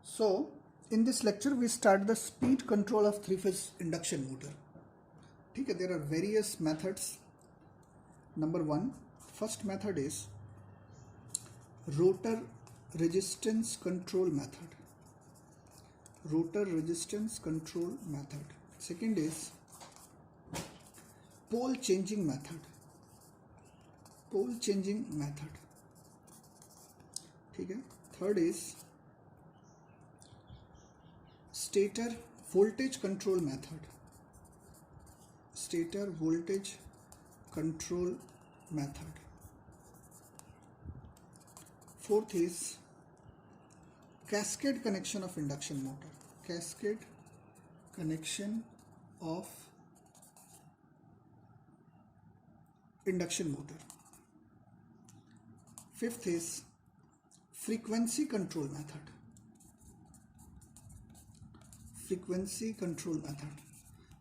So, in this lecture, we start the speed control of three-phase induction motor. Okay, there are various methods. Number one, first method is rotor resistance control method. Rotor resistance control method. Second is pole changing method. Pole changing method. Okay. Third is stator voltage control method. Stator voltage control method. Fourth is cascade connection of induction motor. Cascade connection of induction motor. Fifth is frequency control method. Frequency control method.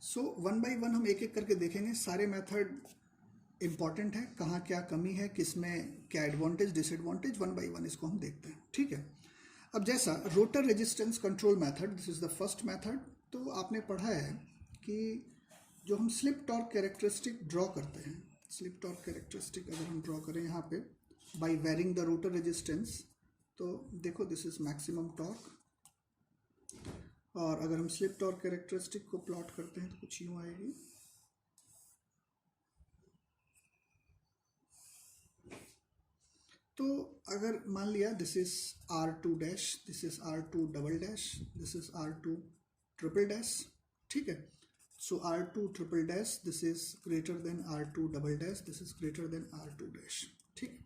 So one by one हम एक एक करके देखेंगे. सारे method important है, कहाँ क्या कमी है, किसमें क्या advantage disadvantage, one by one इसको हम देखते हैं. ठीक है. अब जैसा rotor resistance control method, this is the first method. तो आपने पढ़ा है कि जो हम स्लिप टॉर्क कैरेक्टरिस्टिक ड्रॉ करते हैं, स्लिप टॉर्क कैरेक्टरिस्टिक अगर हम ड्रॉ करें यहाँ पे by varying the rotor resistance, तो देखो दिस इज मैक्सिमम टॉर्क. और अगर हम स्लिप टॉर्क कैरेक्टरिस्टिक को प्लॉट करते हैं तो कुछ यूं आएगी. तो अगर मान लिया this is R2 dash, this is R2 double dash, this is R2 triple dash. ठीक है. सो R2 triple dash this is greater than R2 double dash, this is greater than R2 dash. ठीक.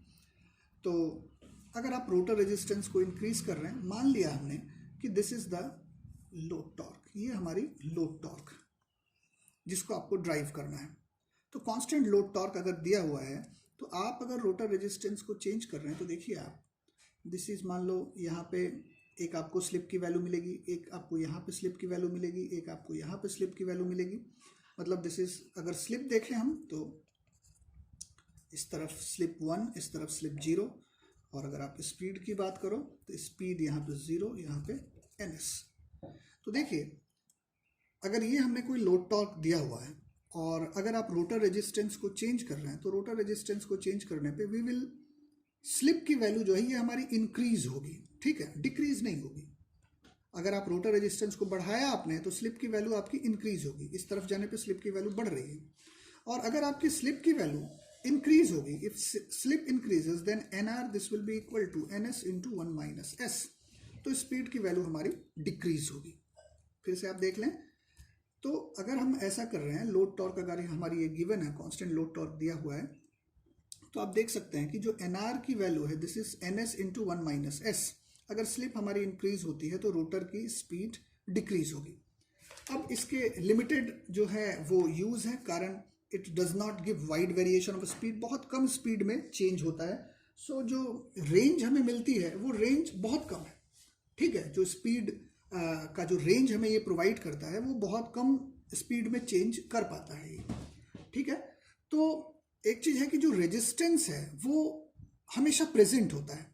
तो अगर आप रोटर रेजिस्टेंस को increase कर रहे हैं, मान लिया हमने कि this is the load torque, ये हमारी लोड टॉर्क जिसको आपको ड्राइव करना है. तो कांस्टेंट लोड टॉर्क अगर दिया हुआ है, तो आप अगर रोटर रेजिस्टेंस को चेंज कर रहे हैं, तो देखिए आप दिस इज, मान लो यहाँ पे एक आपको स्लिप की वैल्यू मिलेगी, एक आपको यहाँ पे स्लिप की वैल्यू मिलेगी, एक आपको यहाँ पे स्लिप की वैल्यू मिलेगी. मतलब दिस इज, अगर स्लिप देखें हम तो इस तरफ स्लिप 1, इस तरफ स्लिप 0. और अगर आप स्पीड की बात करो तो स्पीड यहाँ पे 0, यहाँ पे ns. तो देखिए अगर ये हमने कोई लोड टॉर्क दिया हुआ है और अगर आप रोटर रेजिस्टेंस को चेंज कर रहे हैं, तो रोटर रेजिस्टेंस को चेंज करने पे वी विल, स्लिप की वैल्यू जो है ये हमारी इंक्रीज होगी. ठीक है, डिक्रीज नहीं होगी. अगर आप रोटर रेजिस्टेंस को बढ़ाया आपने, तो स्लिप की वैल्यू आपकी इंक्रीज होगी. इस तरफ जाने पे स्लिप की वैल्यू बढ़ रही है. और अगर आपकी स्लिप की वैल्यू इंक्रीज होगी, if slip increases then nr this will be equal to ns into 1 minus s. तो स्पीड की वैल्यू हमारी डिक्रीज होगी. फिर से आप देख लें. तो अगर हम ऐसा कर रहे हैं, लोड टॉर्क अगर हमारी ये गिवन है, कांस्टेंट लोड टॉर्क दिया हुआ है, तो आप देख सकते हैं कि जो nr की वैल्यू है this is ns into 1 minus s. अगर स्लिप हमारी इंक्रीज होती है तो रोटर की स्पीड डिक्रीज होगी. अब इसके लिमिटेड जो है वो यूज है, कारण it does not give wide variation of speed. बहुत कम स्पीड में चेंज होता है. सो जो रेंज हमें मिलती है वो रेंज बहुत कम है. ठीक है, जो स्पीड का जो रेंज हमें ये प्रोवाइड करता है वो बहुत कम स्पीड में चेंज कर पाता है ये. ठीक है. तो एक चीज है कि जो रेजिस्टेंस है वो हमेशा प्रेजेंट होता है.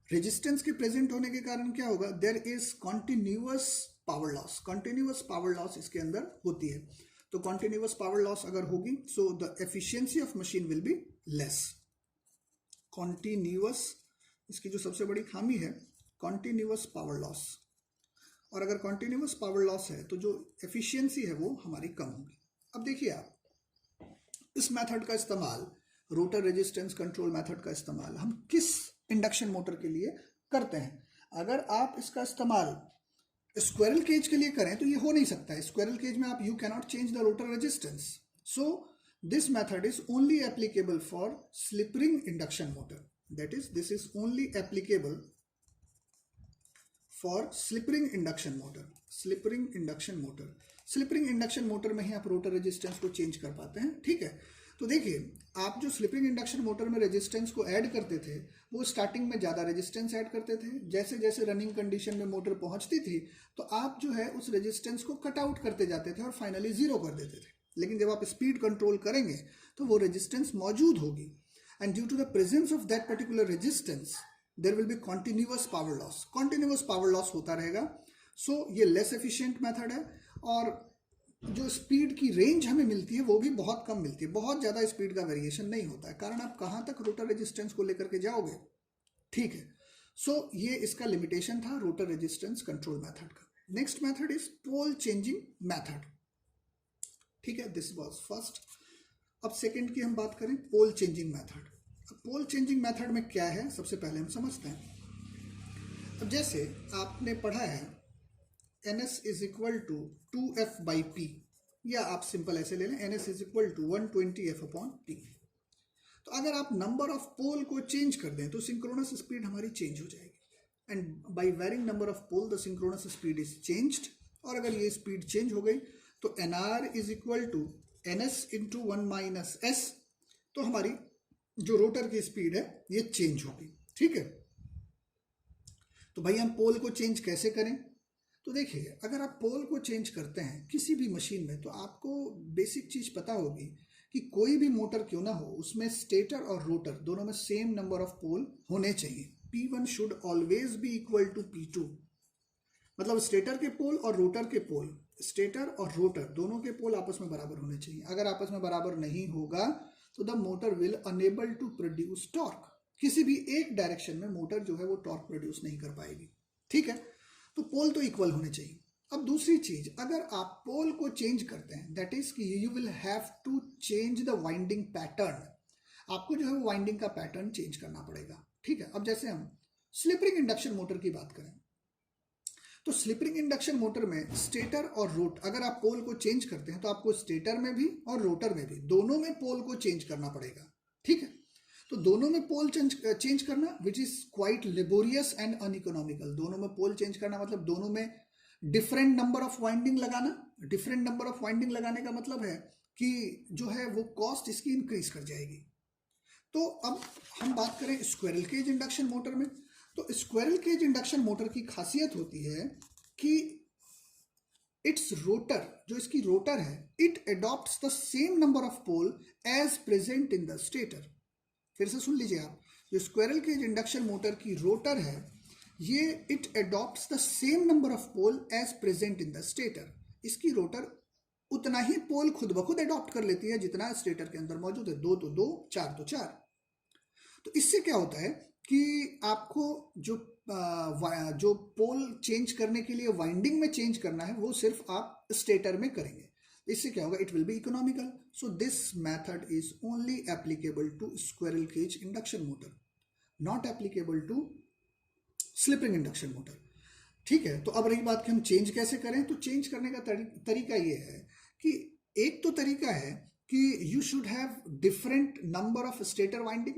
रेजिस्टेंस के प्रेजेंट होने के कारण क्या होगा, there is continuous power loss. Continuous power loss इसके अंदर होती है. तो कॉन्टिन्यूअस पावर लॉस अगर होगी, so the efficiency of machine will be less. Continuous, इसकी जो सबसे बड़ी खामी है कॉन्टिन्यूअस पावर लॉस. और अगर कॉन्टिन्यूअस पावर लॉस है तो जो एफिशिएंसी है वो हमारी कम होगी. अब देखिए आप इस मेथड का इस्तेमाल, रोटर रेजिस्टेंस कंट्रोल मेथड का इस्तेमाल हम किस इंडक्शन मोटर के लिए करते हैं. अगर आप इसका इस्तेमाल स्क्विरल केज के लिए करें तो ये हो नहीं सकता है. स्क्विरल केज में आप, you cannot change the rotor resistance. So this method is only applicable for slip ring induction motor. That is, this is only applicable for slip ring induction motor. Slip ring induction motor, slip ring induction motor में ही आप rotor resistance को change कर पाते हैं. ठीक है. तो देखिए आप जो स्लिप रिंग इंडक्शन मोटर में रेजिस्टेंस को ऐड करते थे, वो स्टार्टिंग में ज़्यादा रेजिस्टेंस ऐड करते थे. जैसे जैसे रनिंग कंडीशन में मोटर पहुंचती थी तो आप जो है उस रेजिस्टेंस को कट आउट करते जाते थे और फाइनली जीरो कर देते थे. लेकिन जब आप स्पीड कंट्रोल करेंगे तो वो रेजिस्टेंस मौजूद होगी. And due to the presence of that particular resistance there will be continuous power loss, continuous power loss होता रहेगा। सो ये लेस एफिशिएंट मेथड है, और जो स्पीड की रेंज हमें मिलती है वो भी बहुत कम मिलती है, बहुत ज़्यादा स्पीड का वेरिएशन नहीं होता है, कारण आप कहाँ तक रोटर रेजिस्टेंस को लेकर के जाओगे। ठीक है, सो ये इसका लिमिटेशन था रोटर रेजिस्टेंस कंट्रोल मेथड का। Next method is pole changing method. ठीक है, दिस वाज फर्स्ट। अब सेकंड की हम बात करें, pole changing method. Pole changing method में क्या है, सबसे पहले हम समझते हैं। अब जैसे आपने पढ़ा है NS is equal to 2F/P, या आप सिंपल ऐसे ले लें NS is equal to 120F/P। तो अगर आप नंबर ऑफ पोल को चेंज कर दें तो सिंक्रोनस स्पीड हमारी चेंज हो जाएगी, and by varying number of pole the synchronous speed is changed. और अगर ये स्पीड चेंज हो गई तो NR is equal to NS into 1 - S, तो हमारी जो रोटर की स्पीड है ये चेंज होगी। ठीक है, तो भाई हम पोल को चेंज कैसे करें? तो देखिए, अगर आप पोल को चेंज करते हैं किसी भी मशीन में तो आपको बेसिक चीज पता होगी कि कोई भी मोटर क्यों ना हो उसमें स्टेटर और रोटर दोनों में सेम नंबर ऑफ पोल होने चाहिए। P1 should always be equal to P2, मतलब स्टेटर के पोल और रोटर के पोल, स्टेटर और रोटर दोनों के पोल आपस में बराबर होने चाहिए। अगर आपस में बराबर नहीं होगा तो the motor will unable to produce torque, किसी भी एक डायरेक्शन में मोटर जो है वो टॉर्क प्रोड्यूस नहीं कर पाएगी। ठीक है, तो पोल तो इक्वल होने चाहिए। अब दूसरी चीज, अगर आप पोल को चेंज करते हैं दैट इज कि you will have to change the winding pattern, आपको जो है वो वाइंडिंग का पैटर्न चेंज करना पड़ेगा। ठीक है, अब जैसे हम स्लिप रिंग इंडक्शन मोटर की बात करें तो स्लिप रिंग इंडक्शन मोटर में स्टेटर और रोट, अगर आप पोल को चेंज करते हैं तो आपको स्टेटर में भी और रोटर में भी दोनों में पोल को चेंज करना पड़ेगा। ठीक है, तो दोनों में पोल चेंज करना which is quite laborious and uneconomical. दोनों में पोल चेंज करना मतलब दोनों में डिफरेंट नंबर ऑफ वाइंडिंग लगाना। डिफरेंट नंबर ऑफ वाइंडिंग लगाने का मतलब है कि जो है वो कॉस्ट इसकी इंक्रीज कर जाएगी। तो अब हम बात करें स्क्विरल केज इंडक्शन मोटर में, तो स्क्विरल केज इंडक्शन मोटर की खासियत होती है कि इट्स रोटर, जो इसकी रोटर है, it adopts the same number of pole as present in the stator. फिर से सुन लीजिए आप, जो स्क्विरल केज इंडक्शन मोटर की रोटर है ये it adopts the same number of pole as present in the stator. इसकी रोटर उतना ही पोल खुद ब खुद एडॉप्ट कर लेती है जितना स्टेटर के अंदर मौजूद है। 2 तो 2, 4 तो 4। तो इससे क्या होता है कि आपको जो पोल चेंज करने के लिए वाइंडिंग में चेंज करना है वो सिर्फ आप स्टेटर में करेंगे। इससे क्या होगा, it will be economical. So this method is only applicable to squirrel cage induction motor, not applicable to slip ring induction motor. ठीक है, तो अब रही बात कि हम चेंज कैसे करें, तो चेंज करने का तरीका ये है कि एक तो तरीका है कि you should have different number of stator winding,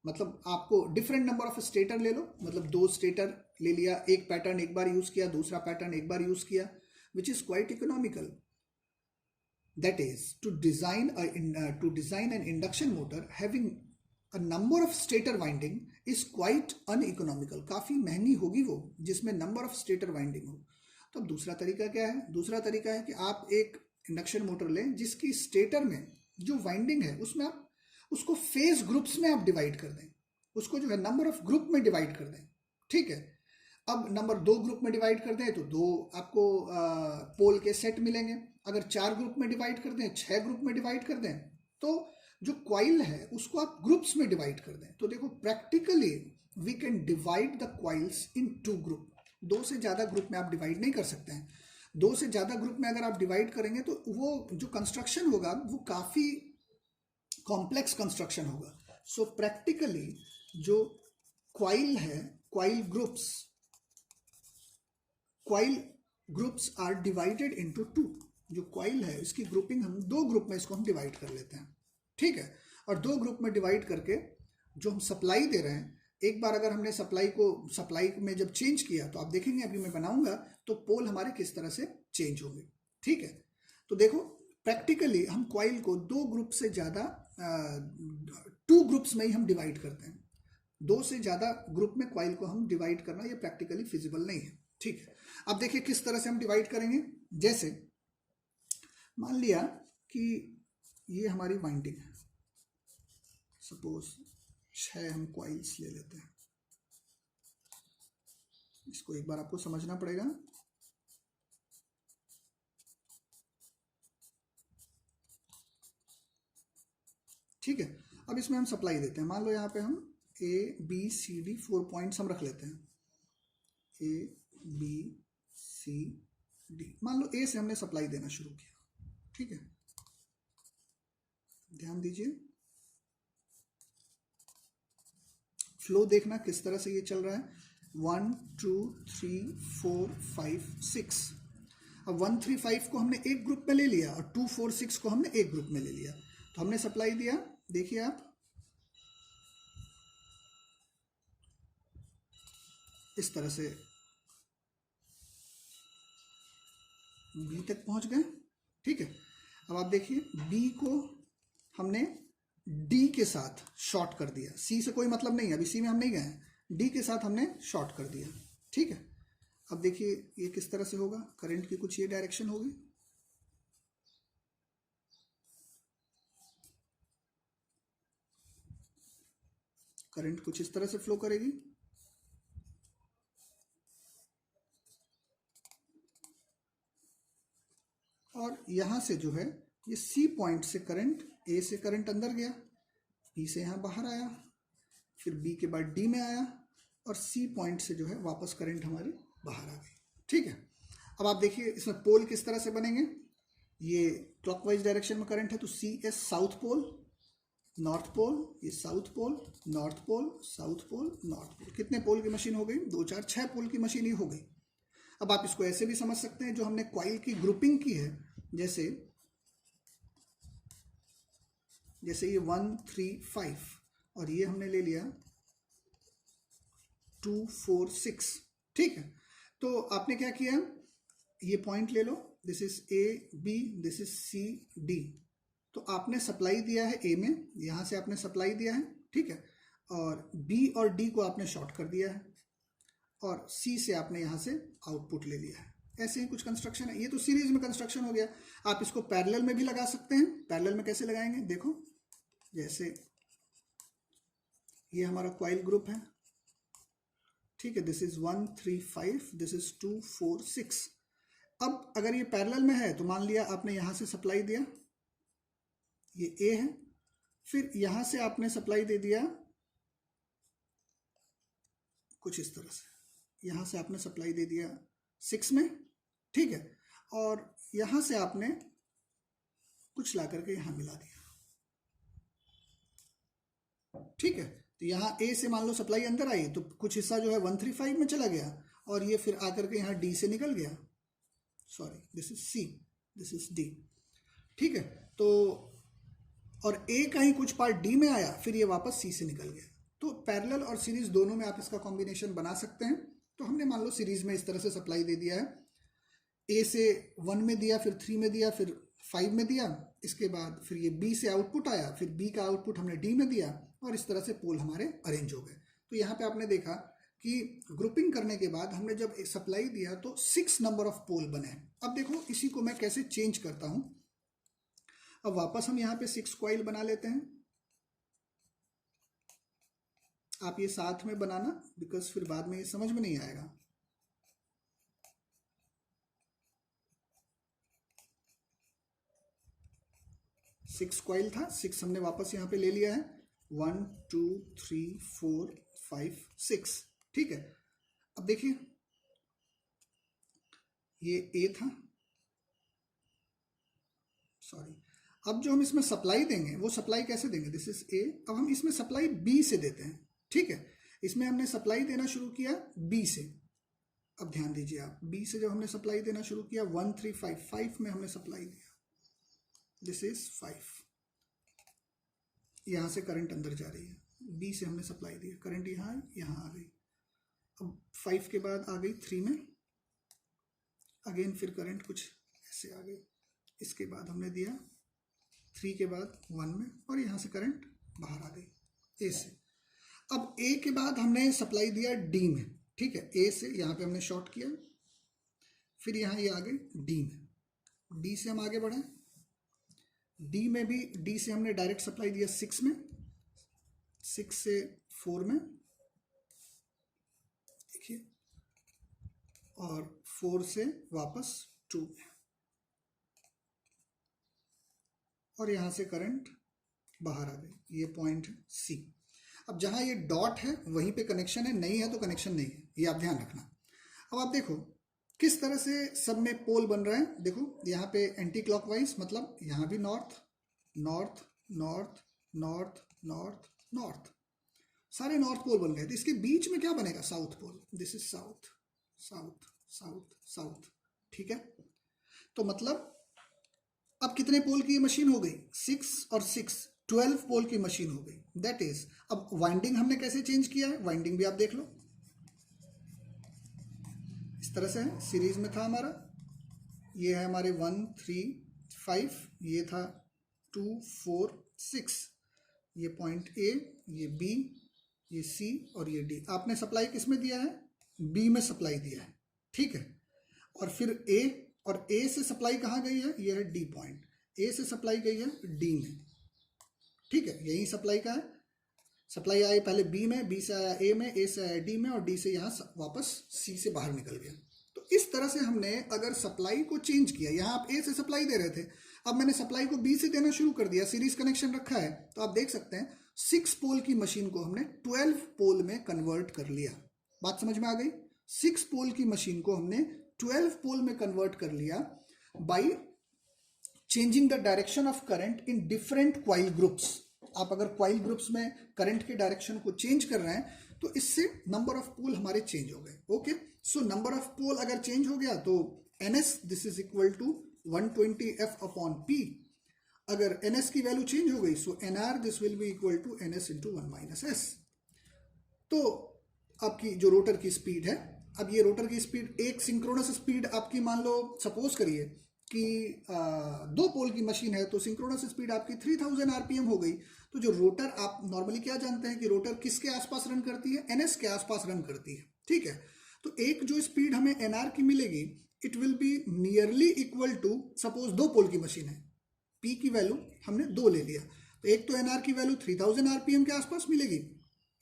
मतलब आपको डिफरेंट नंबर ऑफ स्टेटर ले लो, मतलब 2 स्टेटर ले लिया, एक पैटर्न एक बार यूज किया, दूसरा पैटर्न एक बार यूज किया, which is quite economical. That is to design an induction motor having a number of stator winding is quite uneconomical, काफी महंगी होगी वो जिसमें नंबर ऑफ स्टेटर वाइंडिंग हो। तो अब दूसरा तरीका क्या है, दूसरा तरीका है कि आप एक इंडक्शन मोटर लें जिसकी स्टेटर में जो वाइंडिंग है उसमें आप उसको फेज ग्रुप्स में आप डिवाइड कर दें, उसको जो है नंबर ऑफ ग्रुप में डिवाइड कर दें। ठीक है, अब नंबर 2 ग्रुप में डिवाइड कर दें तो 2 आपको पोल के सेट मिलेंगे। अगर 4 ग्रुप में डिवाइड कर दें, 6 ग्रुप में डिवाइड कर दें, तो जो क्वाइल है उसको आप ग्रुप्स में डिवाइड कर दें। तो देखो practically we can divide the coils in 2 group. 2 से ज़्यादा ग्रुप में आप डिवाइड नहीं कर सकते हैं। 2 से ज़्यादा ग्रुप में अगर आप डिवाइड करेंगे तो वो जो कंस्ट्रक्शन होगा वो काफ़ी कॉम्प्लेक्स कंस्ट्रक्शन होगा। सो प्रैक्टिकली जो क्वाइल है, coil groups are divided into 2। जो क्वाइल है इसकी ग्रुपिंग हम 2 ग्रुप में इसको हम डिवाइड कर लेते हैं। ठीक है, और 2 ग्रुप में डिवाइड करके जो हम सप्लाई दे रहे हैं, एक बार अगर हमने सप्लाई में जब चेंज किया तो आप देखेंगे अभी मैं बनाऊंगा तो पोल हमारे किस तरह से चेंज होंगे। ठीक है, तो देखो प्रैक्टिकली हम क्वाइल को 2 ग्रुप से ज़्यादा 2 ग्रुप्स में ही हम डिवाइड करते हैं। 2 से ज़्यादा ग्रुप में क्वाइल को हम डिवाइड करना ये प्रैक्टिकली फिजिबल नहीं है। ठीक है, अब देखिए किस तरह से हम डिवाइड करेंगे। जैसे मान लिया कि ये हमारी वाइंडिंग है, सपोज 6 हम क्वाइल्स ले लेते हैं। इसको एक बार आपको समझना पड़ेगा। ठीक है, अब इसमें हम सप्लाई देते हैं। मान लो यहाँ पे हम ABCD 4 पॉइंट्स हम रख लेते हैं। ABCD, मान लो A से हमने सप्लाई देना शुरू किया। ठीक है, ध्यान दीजिए, फ्लो देखना किस तरह से ये चल रहा है। 1 2 3 4 5 6। अब 1 3 5 को हमने एक ग्रुप में ले लिया और 2 4 6 को हमने एक ग्रुप में ले लिया। तो हमने सप्लाई दिया, देखिए आप इस तरह से B तक पहुंच गए। ठीक है, अब आप देखिए B को हमने D के साथ शॉर्ट कर दिया। C से कोई मतलब नहीं है, अभी C में हम नहीं गए हैं, D के साथ हमने शॉर्ट कर दिया। ठीक है, अब देखिए ये किस तरह से होगा, करंट की कुछ ये डायरेक्शन होगी। करंट कुछ इस तरह से फ्लो करेगी। और यहां से जो है ये C पॉइंट से करंट, A से करंट अंदर गया, B से यहां बाहर आया, फिर B के बाद D में आया और C पॉइंट से जो है वापस करंट हमारी बाहर आ गई। ठीक है, अब आप देखिए इसमें पोल किस तरह से बनेंगे। ये क्लॉकवाइज डायरेक्शन में करंट है तो CS south pole, north pole, ये south pole, north pole, south pole, north pole. कितने पोल की मशीन हो गई? 2 4 6 पोल की मशीन ही हो गई। अब आप इसको ऐसे भी समझ सकते हैं, जो हमने कॉइल की ग्रुपिंग की है, जैसे ये 1 3 5 और ये हमने ले लिया 2 4 6। ठीक है, तो आपने क्या किया, ये पॉइंट ले लो, this is AB, this is CD। तो आपने सप्लाई दिया है A में, यहां से आपने सप्लाई दिया है। ठीक है, और B और D को आपने शॉर्ट कर दिया है और C से आपने यहां से आउटपुट ले लिया है। ऐसे ही कुछ कंस्ट्रक्शन है। ये तो सीरीज में कंस्ट्रक्शन हो गया। आप इसको पैरेलल में भी लगा सकते हैं। पैरेलल में कैसे लगाएंगे, देखो, जैसे ये हमारा कॉइल ग्रुप है। ठीक है, दिस इज 1 3 5, दिस इज 2 4 6। अब अगर ये पैरेलल में है तो मान लिया आपने यहां से सप्लाई दिया, ये A है, फिर यहां से आपने सप्लाई दे दिया कुछ इस तरह से, यहां से आपने सप्लाई दे दिया 6 में। ठीक है, और यहां से आपने कुछ ला करके यहां मिला दिया। ठीक है, तो यहाँ A से मान लो सप्लाई अंदर आई तो कुछ हिस्सा जो है 135 में चला गया और ये फिर आकर के यहाँ D से निकल गया। Sorry, this is C, this is D। ठीक है, तो और A का ही कुछ पार्ट D में आया, फिर ये वापस C से निकल गया। तो पैरेलल और सीरीज दोनों में आप इसका कॉम्बिनेशन बना सकते हैं। तो हमने मान लो सीरीज में इस तरह से सप्लाई दे दिया है, A से 1 में दिया, फिर 3 में दिया, फिर 5 में दिया, इसके बाद फिर ये B से आउटपुट आया, फिर B का आउटपुट हमने D में दिया और इस तरह से पोल हमारे अरेंज हो गए। तो यहाँ पे आपने देखा कि ग्रुपिंग करने के बाद हमने जब सप्लाई दिया तो 6 नंबर ऑफ पोल बने। अब देखो इसी को मैं कैसे चेंज करता हूं। अब वापस हम यहाँ पे 6 कॉइल बना लेते हैं। आप ये साथ में बनाना, बिकॉज फिर बाद में ये समझ में नहीं आएगा। सिक्स कॉइल था, 6 हमने वापस यहाँ पे ले लिया है, 1 2 3 4 5 6। ठीक है, अब देखिए ये A था, सॉरी। अब जो हम इसमें सप्लाई देंगे वो सप्लाई कैसे देंगे, दिस इज A। अब हम इसमें सप्लाई B से देते हैं। ठीक है, इसमें हमने सप्लाई देना शुरू किया B से। अब ध्यान दीजिए आप, B से जब हमने सप्लाई देना शुरू किया 1 3 5 5 में हमने सप्लाई दिया, दिस इज 5। यहां से करंट अंदर जा रही है, B से हमने सप्लाई दी, करंट यहाँ आ गई। अब 5 के बाद आ गई 3 में, अगेन फिर करंट कुछ ऐसे आ गई। इसके बाद हमने दिया 3 के बाद 1 में और यहाँ से करंट बाहर आ गई A से। अब A के बाद हमने सप्लाई दिया D में। ठीक है, A से यहाँ पे हमने शॉर्ट किया, फिर यहाँ ये आ गई D में, D से हम आगे बढ़े, D में भी D से हमने डायरेक्ट सप्लाई दिया 6 में, 6 से 4 में, देखिए और 4 से वापस 2 में, और यहाँ से करंट बाहर आ गई। ये पॉइंट C। अब जहाँ ये डॉट है वहीं पे कनेक्शन है, नहीं है तो कनेक्शन नहीं है, ये आप ध्यान रखना। अब आप देखो किस तरह से सब में पोल बन रहा है। देखो यहाँ पे एंटी क्लॉकवाइज, मतलब यहाँ भी north north north north north north, सारे नॉर्थ पोल बन गए। तो इसके बीच में क्या बनेगा? South pole. This is south south south south, ठीक है। तो मतलब अब कितने पोल की ये मशीन हो गई? 6 और 6 12 पोल की मशीन हो गई। दैट इज, अब वाइंडिंग हमने कैसे चेंज किया है, वाइंडिंग भी आप देख लो। इस तरह से है, सीरीज में था हमारा, ये है हमारे 1 3 5, ये था 2 4 6, ये पॉइंट A, ये B, ये C और ये D। आपने सप्लाई किस में दिया है? B में सप्लाई दिया है, ठीक है। और फिर A, और A से सप्लाई कहाँ गई है? ये है D पॉइंट। A से सप्लाई गई है D में, ठीक है। यही सप्लाई का है। सप्लाई आई पहले B में, B से आया A में, A से आया D में, और D से यहाँ वापस C से बाहर निकल गया। तो इस तरह से हमने अगर सप्लाई को चेंज किया, यहाँ आप A से सप्लाई दे रहे थे, अब मैंने सप्लाई को B से देना शुरू कर दिया, सीरीज कनेक्शन रखा है, तो आप देख सकते हैं 6 पोल की मशीन को हमने 12 पोल में कन्वर्ट कर लिया। बात समझ में आ गई? 6 पोल की मशीन को हमने 12 पोल में कन्वर्ट कर लिया by changing the direction of current in different coil groups. आप अगर क्वाइल ग्रुप्स में करंट के डायरेक्शन को चेंज कर रहे हैं तो इससे नंबर ऑफ पोल हमारे चेंज हो गए। Okay, so number of pole अगर चेंज हो गया तो NS this is equal to 120F upon P। अगर NS की वैल्यू चेंज हो गई so NR this will be equal to NS into 1 minus S। तो आपकी जो रोटर की स्पीड है, अब ये रोटर की स्पीड, एक सिंक्रोनस स्पीड आपकी, मान लो सपोज करिए कि 2 पोल की मशीन है, तो सिंक्रोनस स्पीड आपकी 3000 RPM हो गई। तो जो रोटर, आप नॉर्मली क्या जानते हैं कि रोटर किसके आसपास रन करती है? NS के आसपास रन करती है, ठीक है। तो एक जो स्पीड हमें NR की मिलेगी, it will be nearly equal to, suppose 2 pole की मशीन है, P की वैल्यू हमने 2 ले लिया, तो एक तो NR की वैल्यू 3000 RPM के आसपास मिलेगी,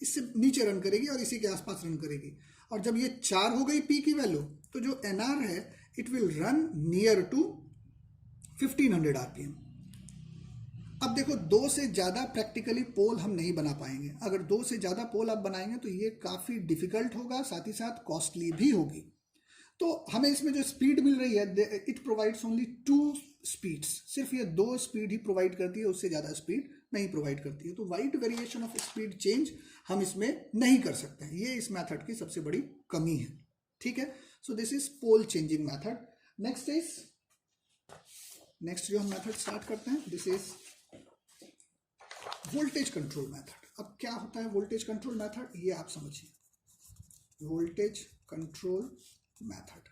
इससे नीचे रन करेगी और इसी के आसपास रन करेगी। और जब ये 4 हो गई P की वैल्यू, तो जो NR है it will run near to 1500 RPM। अब देखो 2 से ज़्यादा प्रैक्टिकली पोल हम नहीं बना पाएंगे। अगर 2 से ज़्यादा पोल आप बनाएंगे तो ये काफ़ी डिफिकल्ट होगा, साथ ही साथ कॉस्टली भी होगी। तो हमें इसमें जो स्पीड मिल रही है, इट प्रोवाइड्स ओनली 2 स्पीड्स, सिर्फ ये 2 स्पीड ही प्रोवाइड करती है, उससे ज़्यादा स्पीड नहीं प्रोवाइड करती है। तो wide variation of speed change हम इसमें नहीं कर सकते हैं, ये इस मेथड की सबसे बड़ी कमी है, ठीक है। So this is pole changing method. Next जो हम मेथड स्टार्ट करते हैं, this is voltage control method. अब क्या होता है वोल्टेज कंट्रोल मेथड, ये आप समझिए। वोल्टेज कंट्रोल मेथड,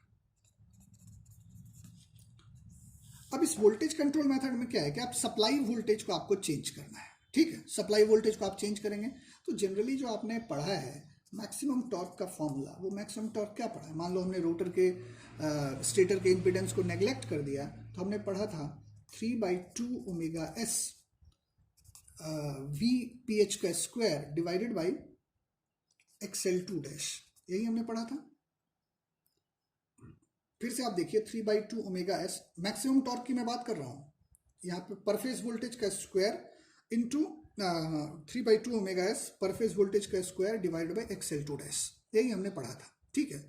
अब इस वोल्टेज कंट्रोल मेथड में क्या है कि आप सप्लाई वोल्टेज को आपको चेंज करना है, ठीक है। सप्लाई वोल्टेज को आप चेंज करेंगे तो जनरली जो आपने पढ़ा है मैक्सिमम टॉर्क का फॉर्मूला, वो मैक्सिमम टॉर्क क्या पढ़ा है? मान लो हमने रोटर के स्टेटर के इम्पीडेंस को नेग्लेक्ट कर दिया, तो हमने पढ़ा था 3/2 ओमेगा S VPH का square divided by XL2 dash, यही हमने पढ़ा था। फिर से आप देखिए 3/2 ओमेगा S, मैक्सिमम टॉर्क की मैं बात कर रहा हूँ, यहाँ पे पर फेज वोल्टेज का स्क्वायर इंटू 3/2 ओमेगा S पर फेज वोल्टेज का square divided by XL2 dash, यही हमने पढ़ा था, ठीक है।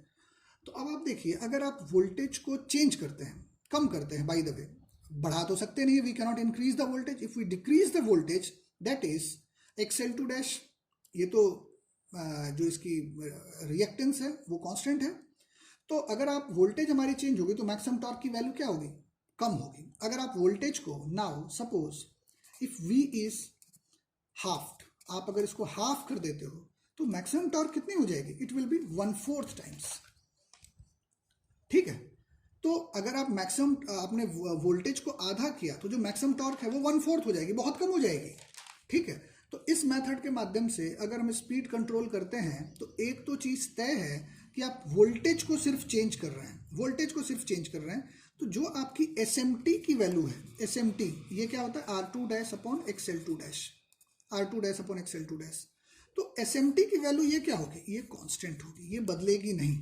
तो अब आप देखिए, अगर आप वोल्टेज को चेंज करते हैं, कम करते हैं, बाय द वे बढ़ा तो सकते नहीं, we cannot increase the voltage, if we decrease the voltage that is XL2 dash, ये तो जो इसकी रिएक्टेंस है वो कांस्टेंट है। तो अगर आप वोल्टेज हमारी चेंज होगी तो मैक्सिमम टॉर्क की वैल्यू क्या होगी? कम होगी। अगर आप वोल्टेज को, now suppose if V is half, आप अगर इसको हाफ कर देते हो तो मैक्सिमम टॉर्क कितनी हो जाएगी? इट विल बी 1/4 टाइम्स, ठीक है। तो अगर आप मैक्सिमम, आपने वोल्टेज को आधा किया तो जो मैक्सिमम टॉर्क है वो 1/4 हो जाएगी, बहुत कम हो जाएगी, ठीक है। तो इस मेथड के माध्यम से अगर हम स्पीड कंट्रोल करते हैं तो एक तो चीज तय है कि आप वोल्टेज को सिर्फ चेंज कर रहे हैं, वोल्टेज को सिर्फ चेंज कर रहे हैं। तो जो आपकी SMT की वैल्यू है, SMT ये क्या होता है? R2 dash upon XL2 dash, R2 dash upon XL2 dash. तो SMT की वैल्यू ये क्या होगी? ये कांस्टेंट होगी, ये बदलेगी नहीं,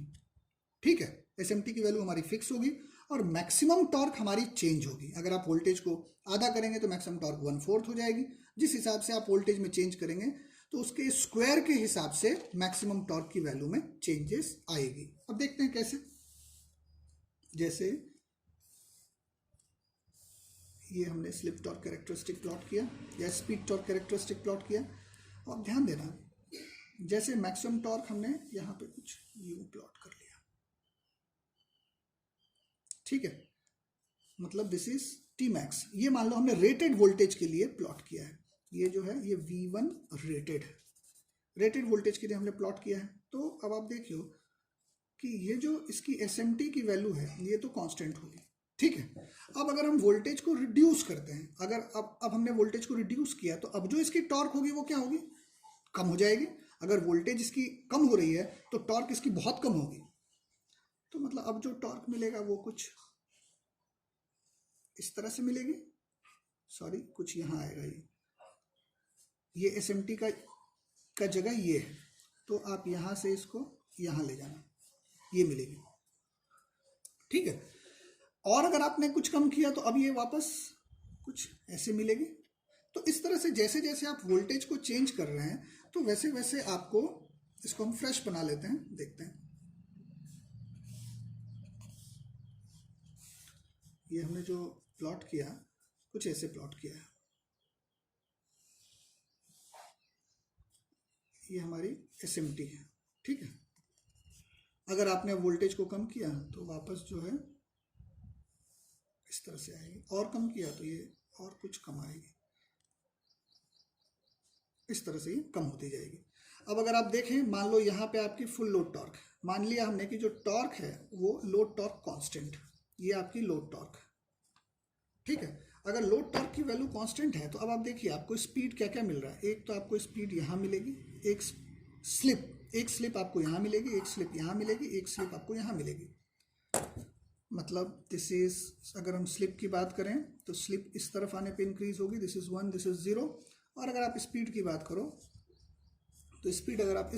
ठीक है। SMT की वैल्यू हमारी फिक्स होगी और मैक्सिमम टॉर्क हमारी चेंज होगी। अगर आप वोल्टेज को आधा करेंगे तो मैक्सिमम टॉर्क 1/4 हो जाएगी। जिस हिसाब से आप वोल्टेज में चेंज करेंगे तो उसके स्क्वायर के हिसाब से मैक्सिमम टॉर्क की वैल्यू में चेंजेस आएगी। अब देखते हैं कैसे। जैसे ये हमने स्लिप टॉर्क कैरेक्टरिस्टिक प्लॉट किया या स्पीड टॉर्क कैरेक्टरिस्टिक प्लॉट किया। अब ध्यान देना, जैसे मैक्सिमम टॉर्क हमने यहाँ पे कुछ यू प्लॉट कर लिया, ठीक है, मतलब दिस इज टी मैक्स। ये मान लो हमने रेटेड वोल्टेज के लिए प्लॉट किया है। ये जो है ये V1 रेटेड है, रेटेड वोल्टेज के लिए हमने प्लॉट किया है। तो अब आप देखियो कि ये जो इसकी SMT की वैल्यू है ये तो कांस्टेंट होगी, ठीक है। अब अगर हम वोल्टेज को रिड्यूस करते हैं, अगर अब हमने वोल्टेज को रिड्यूस किया तो अब जो इसकी टॉर्क होगी वो क्या होगी, कम हो जाएगी। अगर वोल्टेज इसकी कम हो रही है तो टॉर्क इसकी बहुत कम होगी। तो मतलब अब जो टॉर्क मिलेगा वो कुछ इस तरह से मिलेगी, सॉरी कुछ यहाँ आएगा, ये SMT का जगह ये है, तो आप यहाँ से इसको यहाँ ले जाना, ये मिलेगी, ठीक है। और अगर आपने कुछ कम किया तो अब ये वापस कुछ ऐसे मिलेगी। तो इस तरह से जैसे जैसे आप वोल्टेज को चेंज कर रहे हैं तो वैसे वैसे आपको, इसको हम फ्रेश बना लेते हैं, देखते हैं। ये हमने जो प्लॉट किया कुछ ऐसे प्लॉट किया है, ये हमारी SMT है, ठीक है। अगर आपने वोल्टेज को कम किया तो वापस जो है इस तरह से आएगी, और कम किया तो ये और कुछ कम आएगी, इस तरह से ये कम होती जाएगी। अब अगर आप देखें, मान लो यहाँ पे आपकी फुल लोड टॉर्क, मान लिया हमने कि जो टॉर्क है वो लोड टॉर्क कांस्टेंट, ये आपकी लोड टॉर्क, ठीक है। अगर लोड टॉर्क की वैल्यू कांस्टेंट है तो अब आप देखिए आपको स्पीड क्या क्या मिल रहा है। एक तो आपको स्पीड यहाँ मिलेगी, एक स्लिप आपको यहाँ मिलेगी, एक स्लिप यहाँ मिलेगी, एक स्लिप आपको यहाँ मिलेगी। मतलब दिस इज, अगर हम स्लिप की बात करें तो स्लिप इस तरफ आने पे इंक्रीज होगी, दिस इज 1, दिस इज 0। और अगर आप स्पीड की बात करो तो स्पीड अगर आप इस